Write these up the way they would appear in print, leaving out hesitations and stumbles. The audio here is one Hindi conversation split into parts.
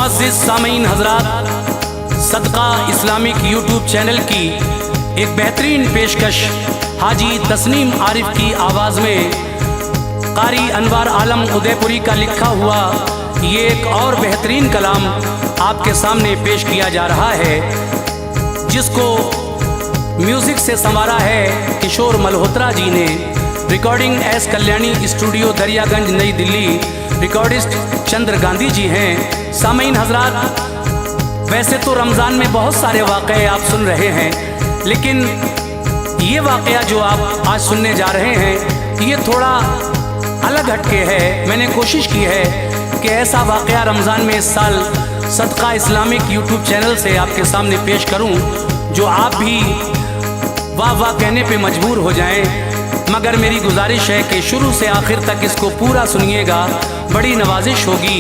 मुअज़्ज़िज़ सामीन हज़रात, सदका इस्लामिक यूट्यूब चैनल की एक बेहतरीन पेशकश हाजी तस्नीम आरिफ की आवाज़ में कारी अनवार आलम उदयपुरी का लिखा हुआ ये एक और बेहतरीन कलाम आपके सामने पेश किया जा रहा है, जिसको म्यूज़िक से संवारा है किशोर मल्होत्रा जी ने। Recording S Kalyani studio Daryaganj नई दिल्ली। रिकॉर्डिस्ट चंद्र गांधी जी हैं। सामीन हज़रात, वैसे तो रमज़ान में बहुत सारे वाक़े आप सुन रहे हैं, लेकिन ये वाक़या जो आप आज सुनने जा रहे हैं ये थोड़ा अलग हटके है। मैंने कोशिश की है कि ऐसा वाक़या रमज़ान में इस साल सदका इस्लामिक यूट्यूब चैनल से आपके सामने पेश करूं जो आप भी वाह वाह कहने पे मजबूर हो जाएं। मगर मेरी गुजारिश है कि शुरू से आखिर तक इसको पूरा सुनिएगा, बड़ी नवाजिश होगी।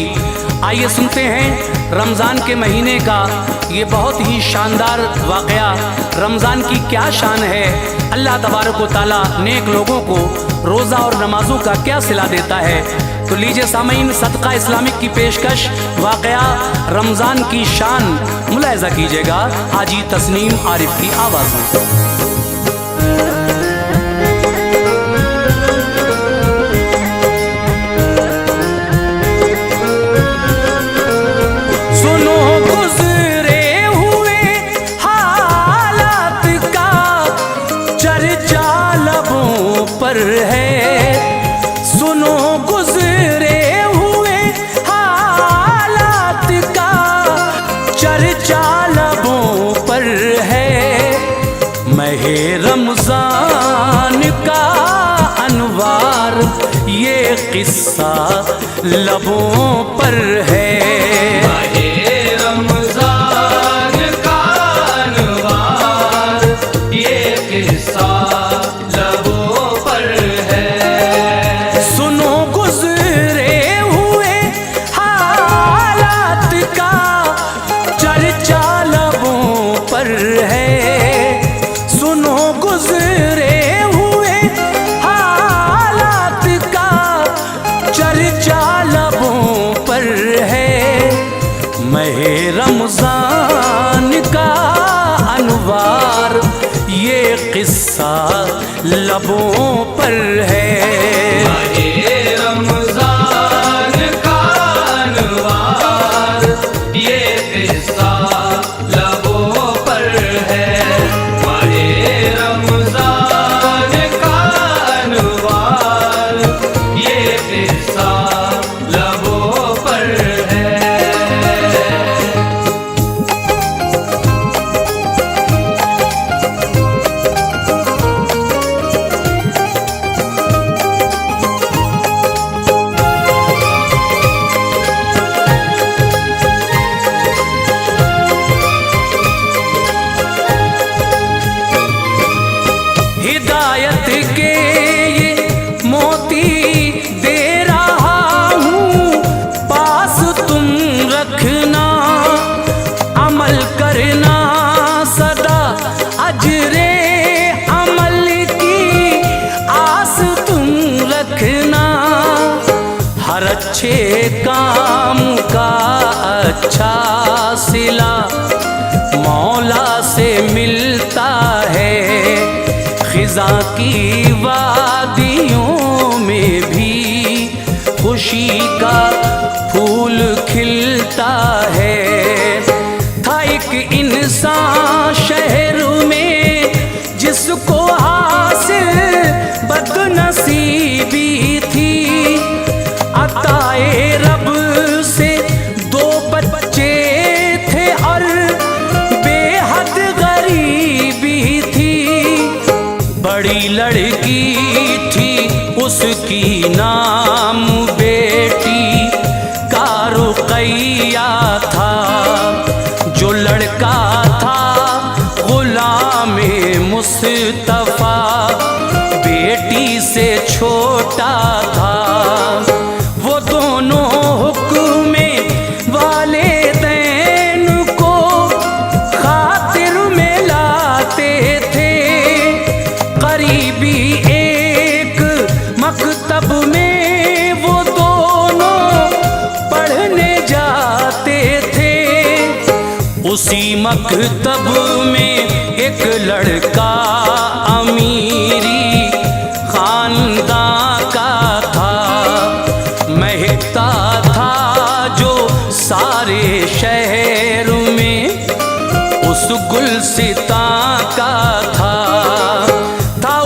आइए सुनते हैं रमज़ान के महीने का ये बहुत ही शानदार वाक़या। रमज़ान की क्या शान है, अल्लाह तबारक व तआला नेक लोगों को रोज़ा और नमाज़ों का क्या सिला देता है। तो लीजिए सामीन, सदका इस्लामिक की पेशकश वाक़या रमज़ान की शान मुलाहिज़ा कीजिएगा हाजी तस्नीम आरिफ की आवाज़ में। सुनो गुज़रे हुए हालात का चर्चा लबों पर है। महे रमज़ान का अनवार ये किस्सा लबों पर है। रमज़ान का अनवार ये किस्सा लबों पर है। रमज़ान का अनवार ये किस्सा लबों पर है। रमज़ान का अनवार ये किस्सा लबों पर है। हिदायत के ये मोती दे रहा हूँ, पास तुम रखना, अमल करना सदा अजरे अमल की आस तुम रखना। हर अच्छे काम का अच्छा सिला मौला से मिलता है। ख़िज़ा की वादियों में भी खुशी का फूल खिलता है। था एक इंसान शहर में जिसको हासिल बदनसीबी थी, अताए रब से 2 बच्चे थे और बेहद गरीबी थी। बड़ी लड़की थी उसकी नाम बेटी का रुक़ैया था। जो लड़का था ग़ुलामे मुस्तफ़ा बेटी से छोटा था। वो दोनों हुक्मे वालिदैन को खातिर में लाते थे। करीबी एक मकतब में वो दोनों पढ़ने जाते थे। उसी मकतब में एक लड़का अमीरी खानदां का था, महकता था जो सारे शहर में उस गुलसितां का था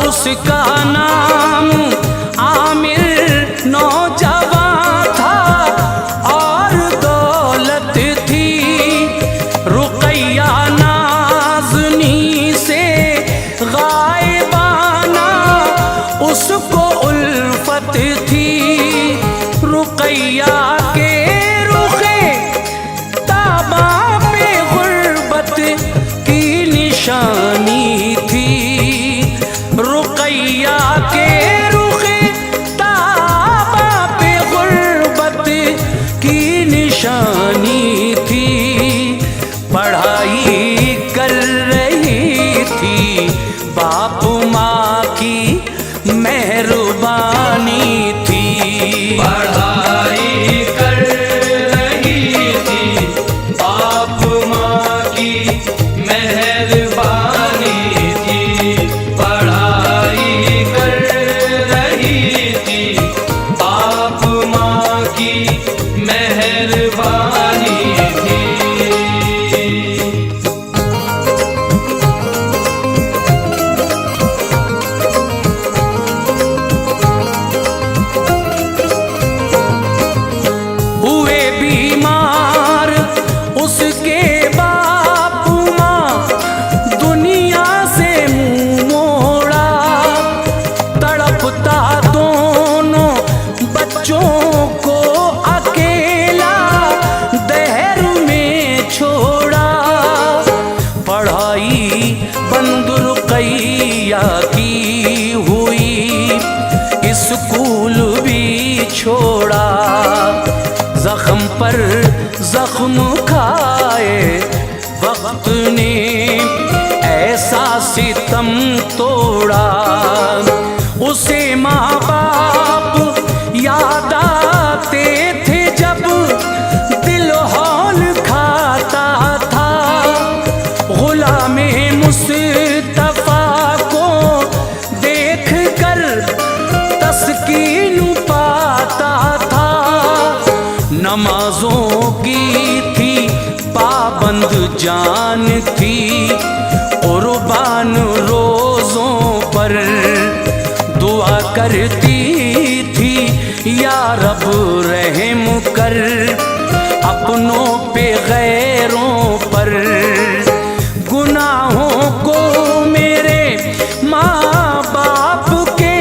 उसका नाम आमिर नौजवान था और दौलत थी रुकैया नाज़नी से गायबाना उसको उल्फत थी। रुकैया के रुखे ताबा पे गुर्बत की निशानी थी, रुकैया के रुखे ताबा पे गुर्बत की निशानी थी। पढ़ाई कर रही थी बाप माँ की मेहरबानी थी, पढ़ाई कर रही थी बाप माँ की मेहरबानी थी, पढ़ाई कर रही थी बाप माँ की मेहरबानी थी। हुए बीमार उसके बाप माँ दुनिया से मुंह मोड़ा, तड़पता दोनों बच्चों को अकेला दहर में छोड़ा। पढ़ाई बंद रुकैया की हुई, स्कूल भी छोड़ा, जख्म पर जख्म खाए वक्त ने ऐसा सितम तोड़ा। उसे माँ बाप याद आते थे जब दिल हौल खाता था, गुलामे मुस्तफा को देख कर तस्कीन पाता था। नमाजों की थी पाबंद जान थी, कुर्बान रोज़ों पर दुआ करती थी या रब रहम कर अपनों पे गैरों पर। गुनाहों को मेरे माँ बाप के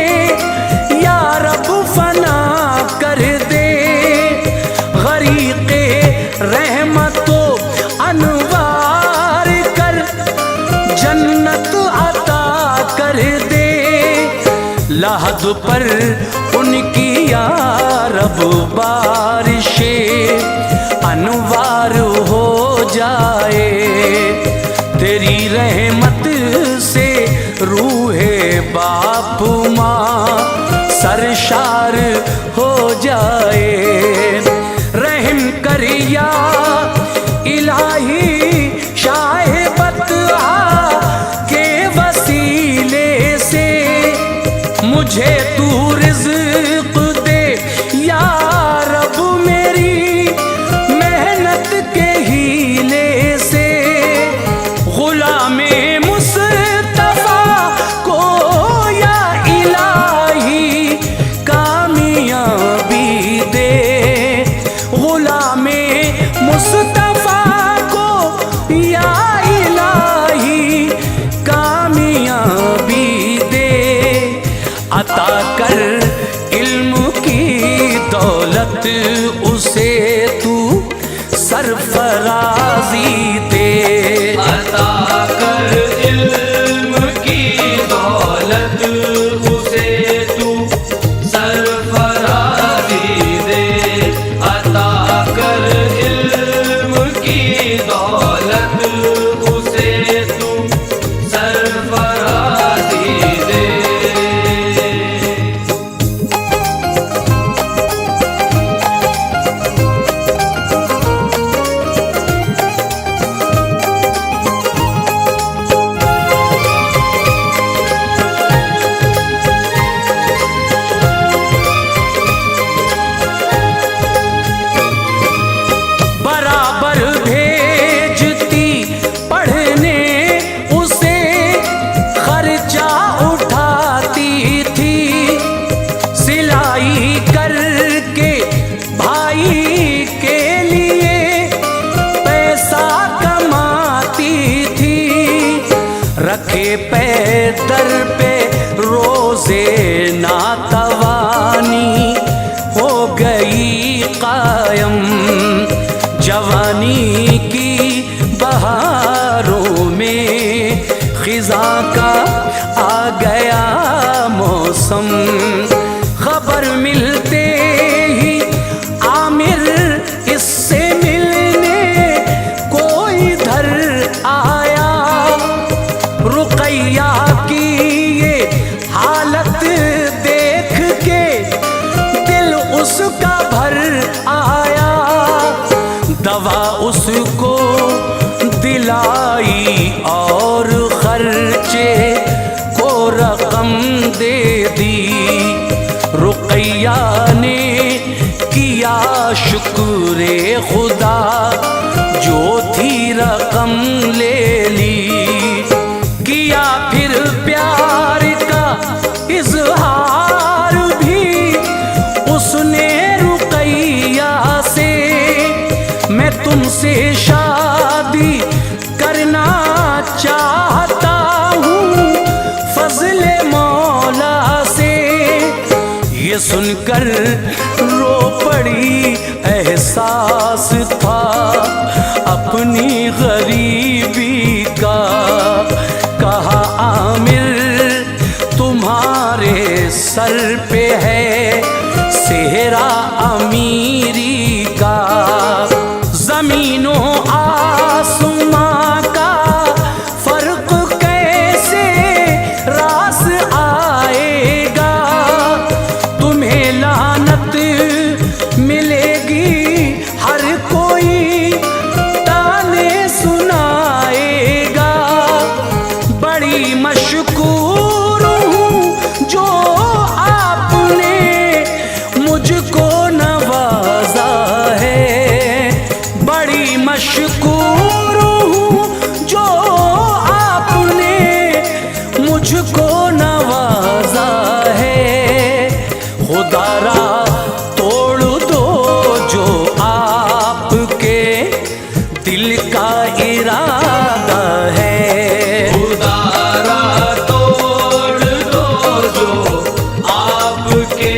या रब फना कर दे, गरीक़े रहमतो अनवार कर जन्नत अता कर दे। लहद पर उनकी या रब बारिशे अनवार हो जाए, तेरी रहमत से रूहे बाप माँ सरशार हो जाए। रहम कर या इलाही शाहिबत के वसीले से मुझे तू रिज़्क़ दे या रब मेरी मेहनत के हीले से। गुलामे मुस्तफा को या इलाही कामयाबी दे, गुलामे मुस्तफा को या इलाही कामयाबी दे। अता कर इल्म की दौलत उसे तू सरफराजी दे, अता कर इल्म की दौलत उसे तू सरफराजी दे, अता कर इल्म की दौलत उसे तू सरफराजी दे। रखे पैदर पे रोजे नातवानी हो गई कायम। जवानी की बहारों में खिज़ा का आ गया मौसम। खबर मिलते ही आमिर इससे मिलने कोई इधर आया। रुकैया की ये हालत देख के दिल उसका भर आया। दवा उसको दिलाई और खर्चे को रकम दे दी। रुकैया ने किया शुक्रे खुदा जो थी रकम ले ली। किया फिर प्यार का इजहार भी उसने रुकैया से। मैं तुमसे शादी करना चाहता हूँ फजले मौला से। ये सुनकर रो पड़ी, एहसास था अपनी गरीबी का। कहा आमिर तुम्हारे सर पे है सेहरा अमीरी का। जमीनों आसमां का फर्क कैसे रास आएगा। तुम्हें लानत मिलेगी, हर कोई ताने सुनाएगा। बड़ी मशकूर हूँ जो आपने मुझको नवाजा है। बड़ी मशकूर हूँ जो आपने मुझको नवाजा है। खुदारा तोड़ दो जो आपके दिल का इरादा है। खुदारा तोड़ दो जो आपके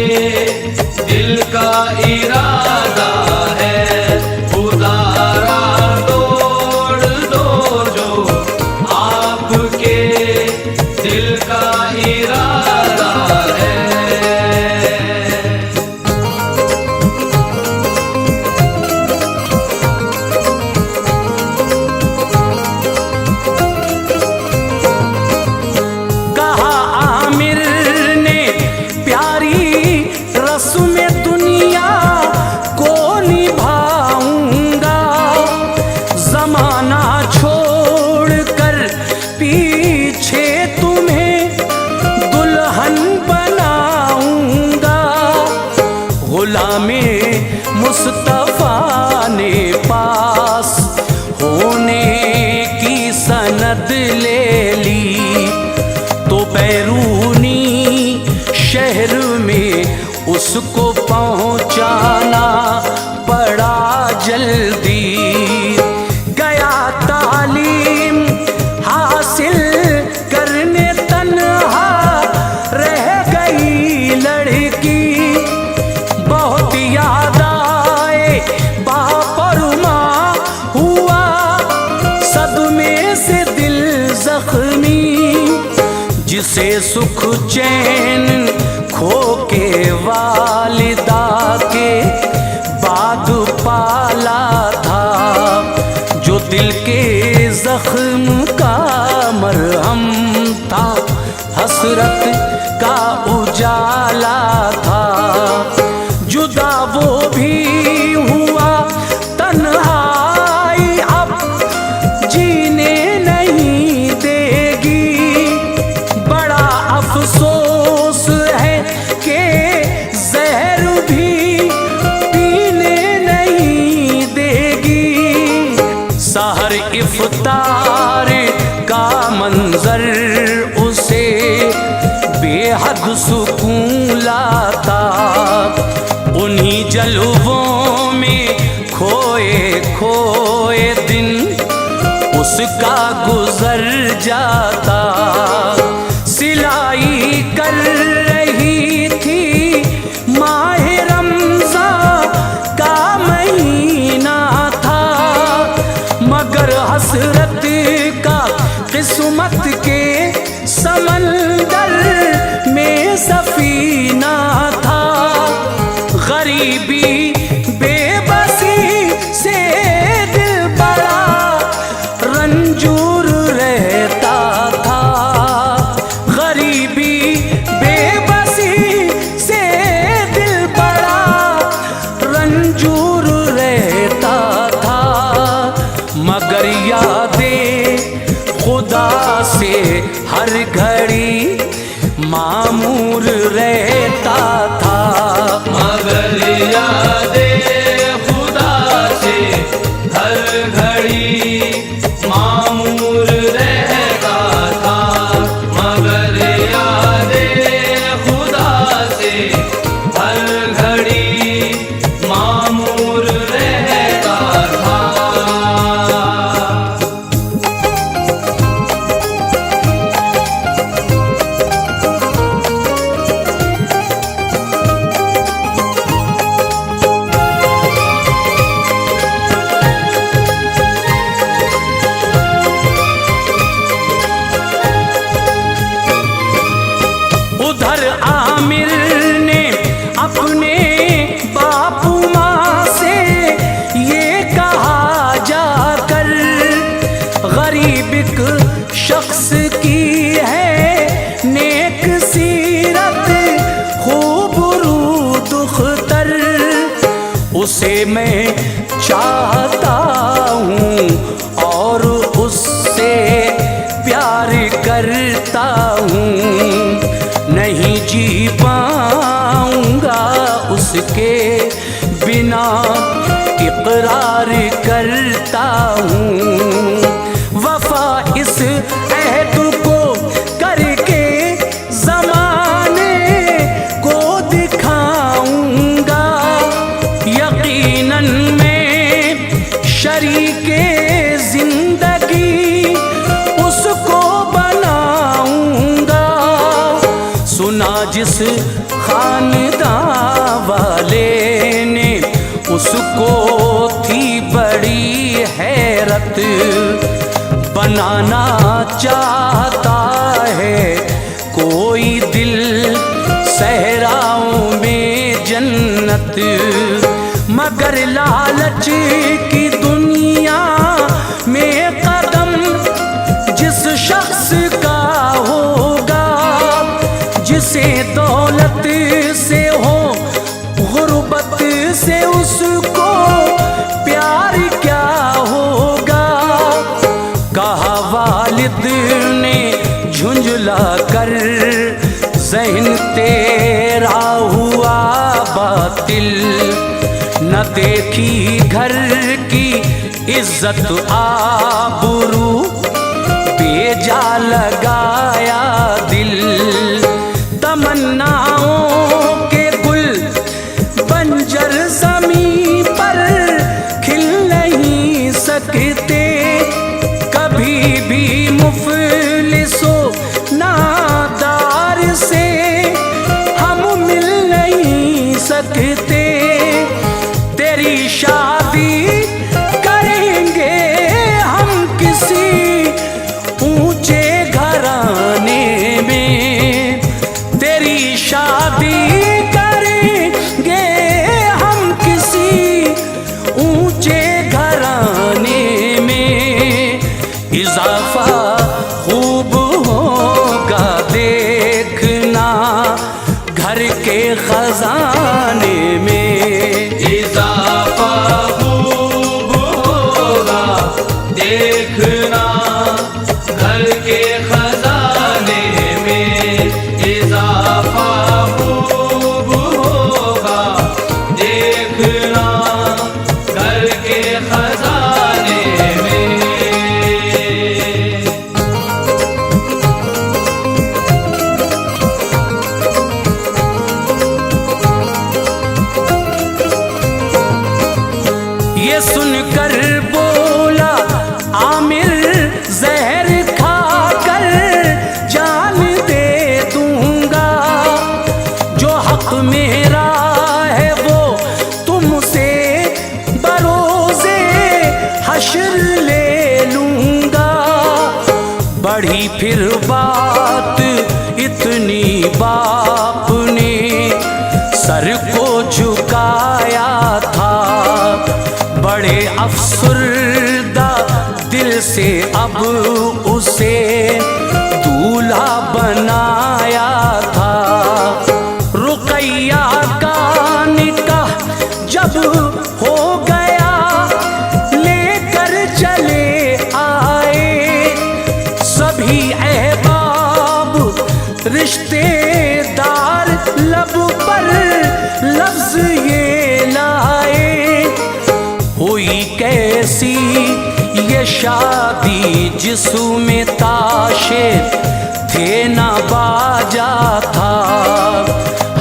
दिल का इरादा है। खुदारा तोड़ दो जो आपके दिल का इरादा है। कहा आमिर ने प्यारी रस्म दुनिया को निभाऊंगा। जमाना छोड़कर पीछे तुम्हें दुल्हन बनाऊंगा। गुलामे मुस्तफा ने पास होने की सनद ले ली। तो बैरूनी शहर में उसको पहुंचाना पड़ा जल्दी। गया तालीम हासिल करने तन्हा रह गई लड़की। बहुत याद आए बाप और माँ, हुआ सदमे से दिल जख्मी। जिसे सुख चैन खो के वालिदा के बाद पाला था। जो दिल के जख्म का मरहम था, हसरत का उजाला था। जुदा वो भी हुआ तन्हाई अब जीने नहीं देगी। बड़ा अफसोस है कि जहर भी पीने नहीं देगी। सहर इफ्तार का मंजर उसे बेहद सुकून लाता। उन्हीं जलवों में खोए खोए दिन उसका गुजर जाता। सिलाई कर रही थी माह रमज़ान का महीना था, मगर हसरत का किस्मत के समंदर में सफीना था। गरीबी बेबसी से दिल बड़ा रंजूर रहता था। गरीबी बेबसी से दिल बड़ा रंजूर रहता था, मगर यादें खुदा से हर घड़ी मामूर रहता था। मगर यादें खुदा से हर घड़ी मामूर रहता था। मगर यादें खुदा से हर घड़ी मामूर रहता था। उधर आमिर ने अपने बापू माँ से ये कहा जाकर, गरीब एक शख्स की है नेक सीरत खूबरू दुख्तर, उसे मैं चाहता हूँ और उससे प्यार करता हूँ। नहीं जी पाऊंगा उसके बिना, इकरार करता हूँ। वफा इस अहद को करके ज़माने को दिखाऊंगा। यकीनन मैं शरीके जिंदगी उसको बनाऊंगा। सुना जिस खानदान वाले ने उसको थी बड़ी हैरत, बनाना चाहता है कोई दिल सहराओं में जन्नत, मगर लालच की दुनिया में कदम जिस शख्स का होगा, जिसे दौलत से हो गुर्बत से उसको प्यार क्या होगा। कहा वालिद ने झुंझला कर, ज़हन तेरा हुआ बातिल, न देखी घर की इज्जत आबरू, बेजा लगाया दिल। तमन्नाओं के गुल बंजर ज़मीं पर खिल नहीं सकते, कभी भी मुफलिसो नादार से हम मिल नहीं सकते। तेरी शादी करेंगे हम किसी ऊंचे घराने में, तेरी शादी करेंगे हम किसी ऊंचे घराने में। इजाफा बढ़ी फिर बात इतनी बाप ने सर को झुकाया था। बड़े अफसरदा दिल से अब उसे दूल्हा बनाया था। रुकैया का निकाह जब हो गया लेकर चले आए सभी अहबाब रिश्तेदार, लब पर लफ्ज ये लाए। हुई कैसी ये शादी जिसमें ताशे थे ना बाजा था।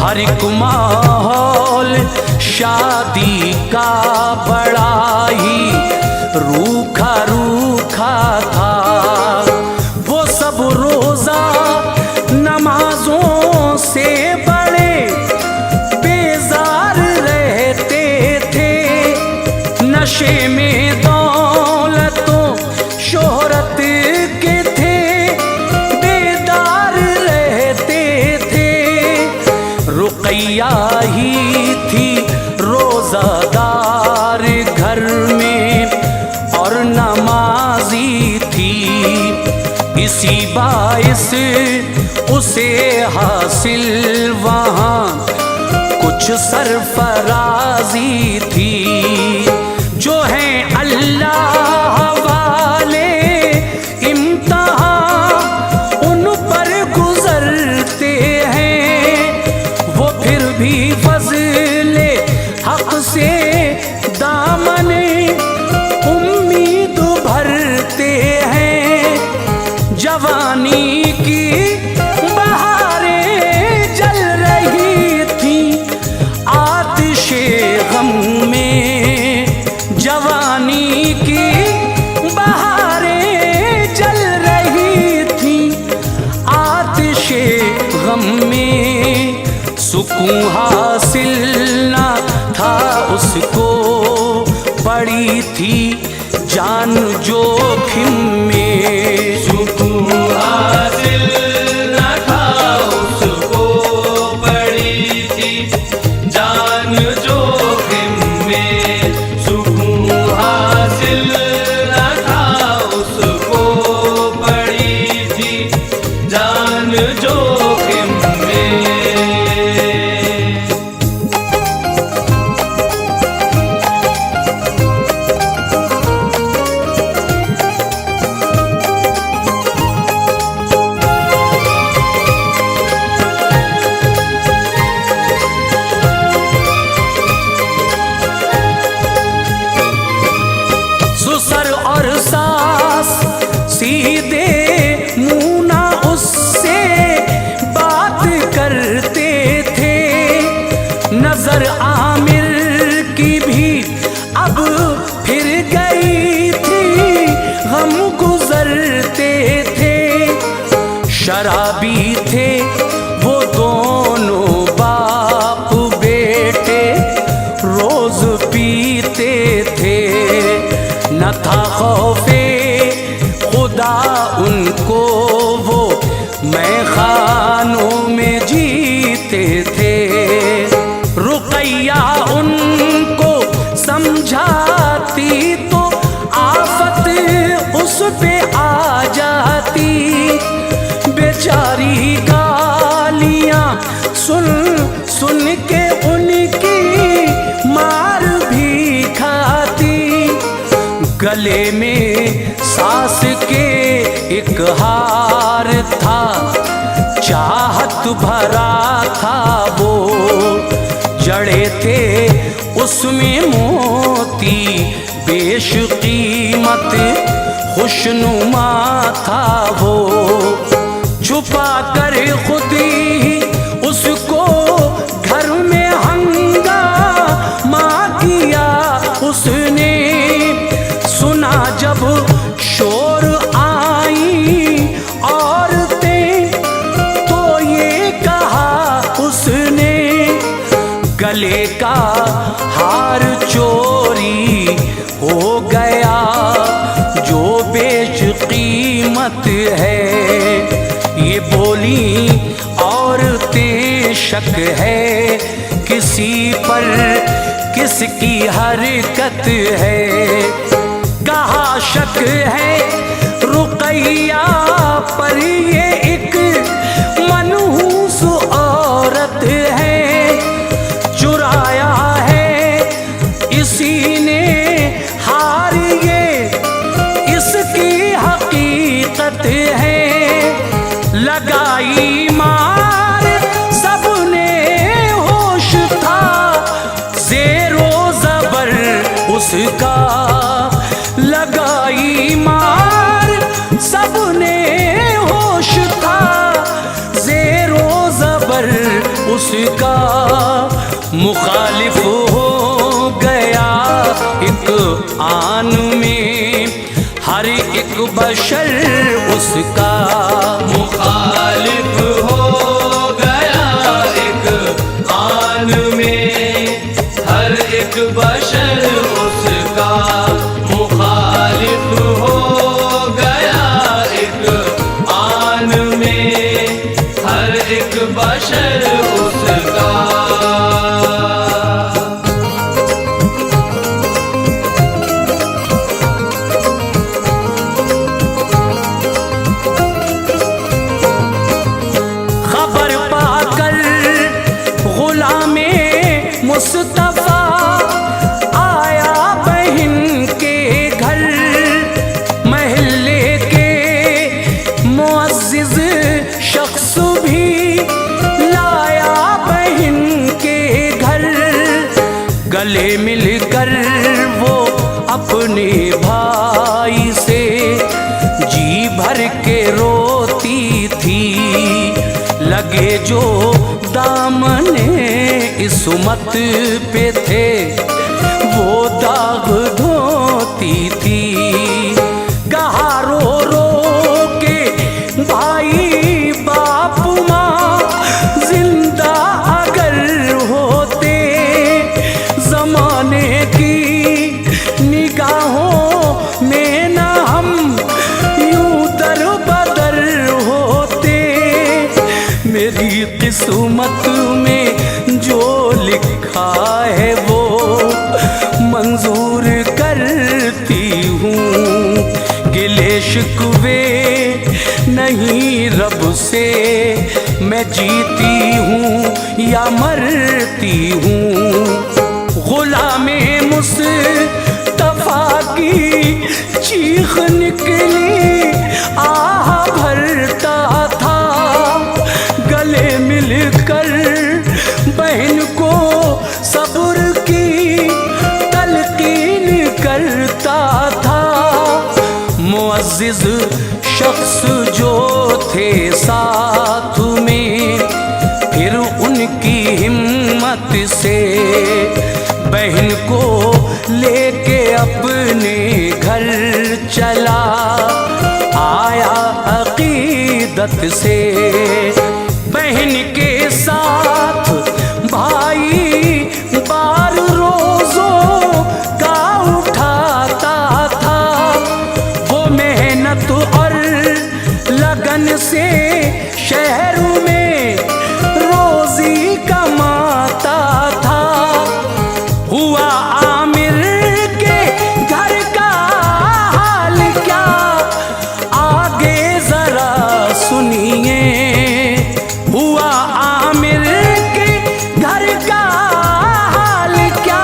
हर एक माहौल शादी का बड़ा ही रूखा रूखा था। वो सब रोजा नमाजों से बड़े बेजार रहते थे। नशे में दौलतों शोहरत के थे बेदार रहते थे। रुकैया ही थी रोजादार घर में और नमाजी थी। इसी बाइस उसे हासिल वहाँ कुछ सरफराजी थी। जो है अल्लाह वाले इम्तिहान उन पर गुजरते हैं। वो फिर भी फज़ले हक से दामने उम्मीद भरते हैं। जवानी की बहारें जल रही थी आतिशे गम में। जवानी की बहारें जल रही थी आतिशे गम में। सुकून हासिल न था उसको, पड़ी थी जान जोखिम में। सुकून हासिल न था उसको, पड़ी थी जान जोखिम में। सुकून हासिल न था उसको, पड़ी थी जान जोखिम में। ससुर और सास सीधे मुँह ना उससे बात करते थे। नजर आमिर की भी अब फिर गई थी, गम गुजरते थे। शराबी थे वो दोनों बाप बेटे, रोज पीते थे। न था खौफे खुदा उनको, वो मैखानों में जीते थे। रुकैया उनको समझाती तो आफत उस पे आ जाती। बेचारी गालियां सुन सुन के उनकी मार भी खाती। गले में सास के एक हार था, चाहत भरा था वो। जड़े थे उसमें मोती बेशकीमत, खुशनुमा था वो। छुपा कर खुद ही उसको घर में हंगामा किया उसने। सुना जब शोर आई औरतें तो ये कहा उसने, गले का हार चोरी हो गया जो बेशकीमत है। ये बोली औरतें शक है किसी पर किसकी हरकत है। कहा शक है रुकैया पर ये एक मनहूस औरत है। चुराया है इसी ने हार ये इसकी हकीकत है। लगाई मार सबने होश था ज़ेरो ज़बर उसका। लगाई मार सबने होश था ज़ेरो ज़बर उसका। मुखालिफ हो गया एक आन में हर एक बशर उसका। मुखालिफ हो गया एक आन में हर एक बशर उसका। मुखालिफ हो गया एक आन में हर एक बशर उसका। मुस्तफा आया बहन के घर। महल्ले के मुअज़्ज़िज़ शख्स भी लाया बहन के घर। गले मिलकर वो अपने भाई से जी भर के रोती थी। लगे जो दामने इस्मत पे थे वो दाग धोती थी। कहा रो रो के भाई बाप माँ जिंदा अगर होते जमाने की निगाहों में ना हम यूं दर बदर होते। मेरी किस्मत में जो लिखा है वो मंजूर करती हूँ। गिले शिकवे नहीं रब से मैं जीती हूँ या मरती हूँ। गुलामे मुस्तफा की चीख निकली आह भरता था। गले मिलकर बहन को सब्र की तलकीन करता था। मुअज़्ज़िज़ शख्स जो थे साथ में फिर उनकी हिम्मत से बहन को लेके अपने घर चला आया अक़ीदत से। बहन के साथ भाई बार रोज़ों का उठाता था। वो मेहनत और लगन से शहर में रोज़ी कमाता था। हुआ आमिर के घर का हाल क्या आगे ज़रा सुनिए। हुआ आमिर के घर का हाल क्या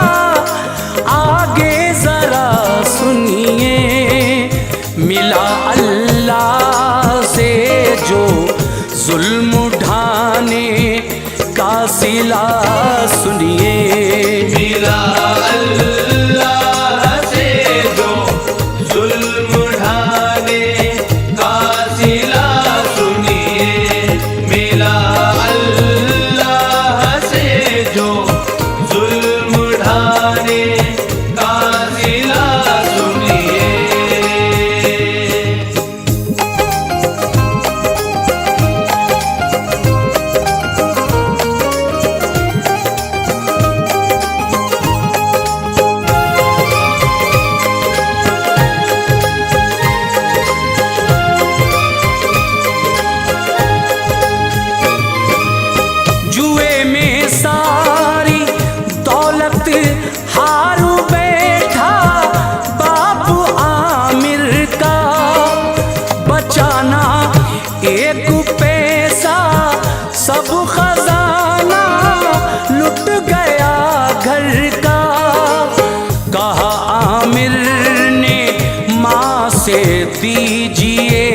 आगे ज़रा सुनिए। मिला अल्लाह से जो एक पैसा सब खजाना लुट गया घर का। कहा आमिर ने माँ से दीजिए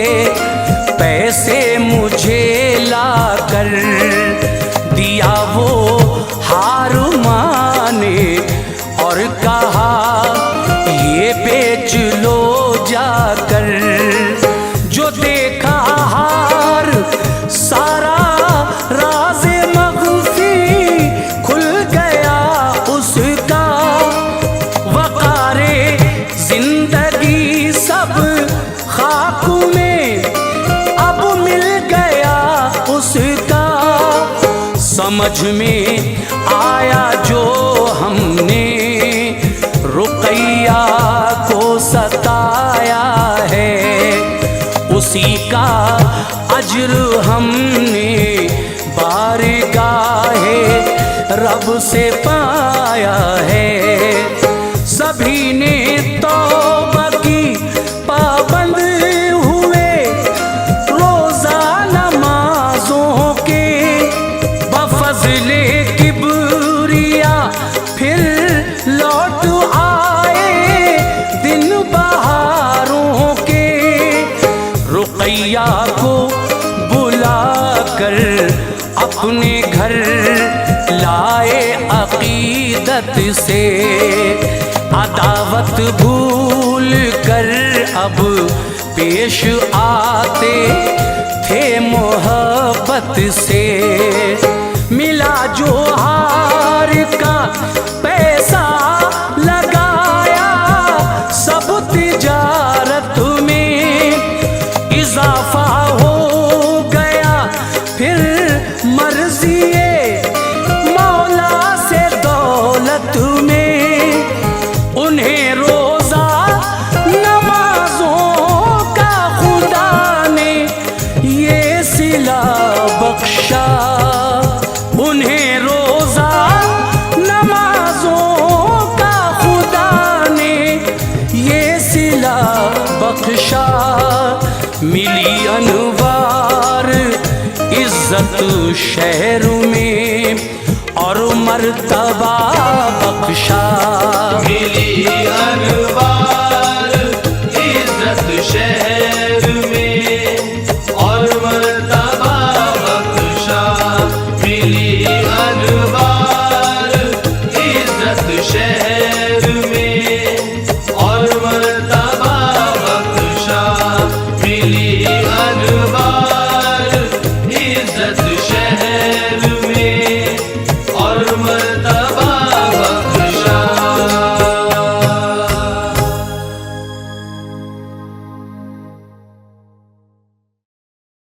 पैसे मुझे लाकर, दिया वो हार माने और कहा ये बेच लो जाकर। जो देखा हार सारा राज़े मग़फ़ी खुल गया उसका। वक़ारे जिंदगी सब खाक में अब मिल गया उसका। समझ में आया जो हमने रुक़ैया को सताया है, उसी का अज्र हमने बारगाहे रब से पाया है। सभी ने तौबा की पाबंद हुए रोज़ा नमाज़ों के। बफ़ज़्ले किबरिया फिर लौट आए दिन बहारों के। रुक़ैया को बुला कर अपने घर लाए अक़ीदत से। अदावत भूल कर अब पेश आते थे मोहब्बत से। मिला जो हार का पैसा लगाया सब तिजारत में। इजाफा हो गया फिर मर्ज़िए मौला से दौलत में। उन्हें रोज़ा नमाज़ों का खुदा ने ये सिला बख्शा। उन्हें रोज़ा नमाज़ों का खुदा ने ये सिला बख्शा। मिली अनवार इज्जत शहर में और मर्तबा बख्शा। मिली अनवार इज्जत शहर